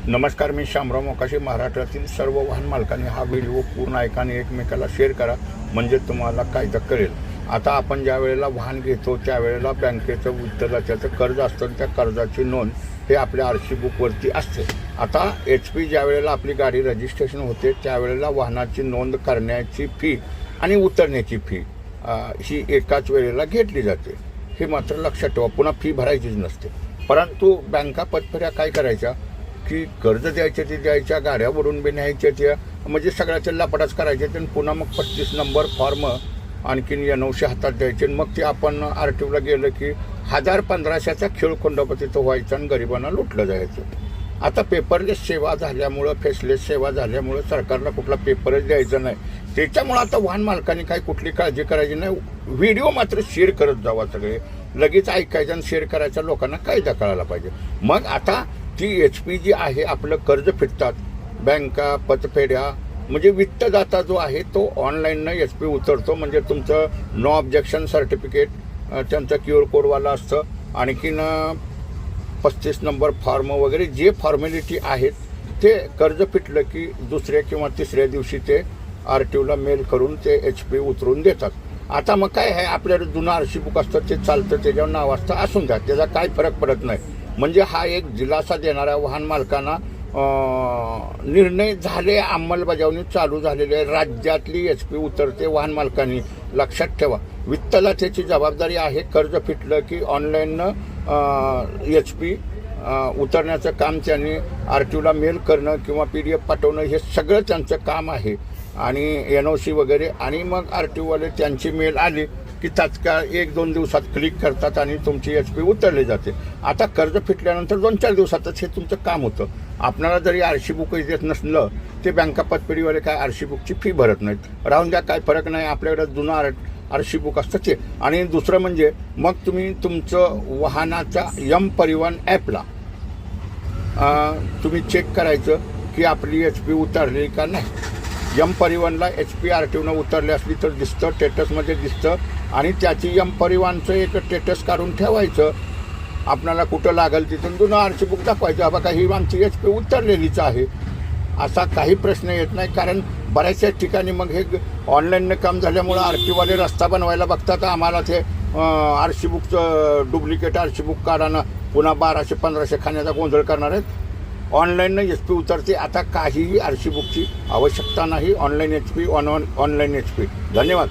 नमस्कार, मी शामराव मोकाशी. महाराष्ट्रातील सर्व वाहन मालकांनी हा व्हिडिओ पूर्ण ऐका आणि एकमेकाला शेअर करा, म्हणजे तुम्हाला कायदा कळेल. आता आपण ज्या वेळेला वाहन घेतो त्यावेळेला बँकेचं उत्तराचं कर्ज असतं, त्या कर्जाची नोंद हे आपल्या आरशी बुकवरती असते. आता HP ज्या वेळेला आपली गाडी रजिस्ट्रेशन होते त्यावेळेला वाहनाची नोंद करण्याची फी आणि उतरण्याची फी ही एकाच वेळेला घेतली जाते. हे मात्र लक्षात ठेवा, पुन्हा फी भरायचीच नसते. परंतु बँका पतफेऱ्या काय करायच्या की कर्ज द्यायचे ते द्यायच्या, गाड्यावरून बी न्यायच्या त्या, म्हणजे सगळ्याच्या लपडाच करायचे. आणि पुन्हा मग 35 नंबर फॉर्म आणखीन NOC हातात द्यायचे. मग ते आपण RTOला गेलं की 1000-1500चा खेळखोंडापती तो व्हायचा आणि गरिबांना लुटलं जायचं. आता पेपरलेस सेवा झाल्यामुळं, फेसलेस सेवा झाल्यामुळं सरकारला कुठला पेपरच द्यायचा नाही. त्याच्यामुळं आता वाहन मालकांनी काही कुठली काळजी करायची नाही. व्हिडिओ मात्र शेअर करत जावा, सगळे लगेच ऐकायचं आणि शेअर करायचा, लोकांना कायदा कळायला पाहिजे. मग आता ती HP जी आहे, आपलं कर्ज फिटतात बँका पतफेड्या, म्हणजे वित्तदाता जो आहे तो ऑनलाईननं HP उतरतो. म्हणजे तुमचं नो ऑब्जेक्शन सर्टिफिकेट त्यांचा QR कोडवाला असतं, आणखीन 35 नंबर फॉर्म वगैरे जे फॉर्मॅलिटी आहेत ते कर्ज फिटलं की दुसऱ्या किंवा तिसऱ्या दिवशी ते RTOला मेल करून ते HP उतरून देतात. आता मग काय आहे, आपल्याला जुनं RC बुक असतं ते चालतं, त्याच्यावर नाव असतं, असून द्या, त्याचा काय फरक पडत नाही. म्हणजे हा एक दिलासा देणाऱ्या वाहन मालकांना निर्णय झाले, अंमलबजावणी चालू झालेली आहे. राज्यातली HP उतरते वाहन मालकांनी लक्षात ठेवा. वित्तला त्याची जबाबदारी आहे. कर्ज फिटलं की ऑनलाईननं HP उतरण्याचं काम त्यांनी RTOला मेल करणं किंवा PDF पाठवणं हे सगळं त्यांचं काम आहे. आणि NOC वगैरे, आणि मग RTOवाले त्यांची मेल आली की तात्काळ 1-2 दिवसात क्लिक करतात आणि तुमची HP उतरली जाते. आता कर्ज फिटल्यानंतर 2-4 दिवसातच हे तुमचं काम होतं. आपल्याला जरी RC बुक देत नसलं ते बँका पतपेढीवाले काय RC बुकची फी भरत नाहीत. राहून द्या, काय फरक नाही. आपल्याकडे जुनं RC बुक असतं ते. आणि दुसरं म्हणजे मग तुम्ही तुमचं वाहनाच्या परिवहन ॲपला तुम्ही चेक करायचं की आपली HP उतरली का नाही. परिवहनला HP RTOनं उतरली असली तर दिसतं, स्टेटसमध्ये दिसतं. आणि त्याची परिवहनचं एक स्टेटस काढून ठेवायचं. आपल्याला कुठं लागेल तिथून जुनं RC बुक दाखवायचं, हा बघा ही आमची HP उतरलेलीच आहे, असा काही प्रश्न येत नाही. कारण बऱ्याचशा ठिकाणी मग हे ऑनलाईननं काम झाल्यामुळं RTOवाले रस्ता बनवायला बघतात, आम्हाला ते RC बुकचं डुप्लिकेट RC बुक काढानं पुन्हा 1200-1500 खाण्याचा गोंधळ करणार आहेत. ऑनलाईननं HP उतरते. आता काहीही RC बुकची आवश्यकता नाही. Online HP, online HP. धन्यवाद.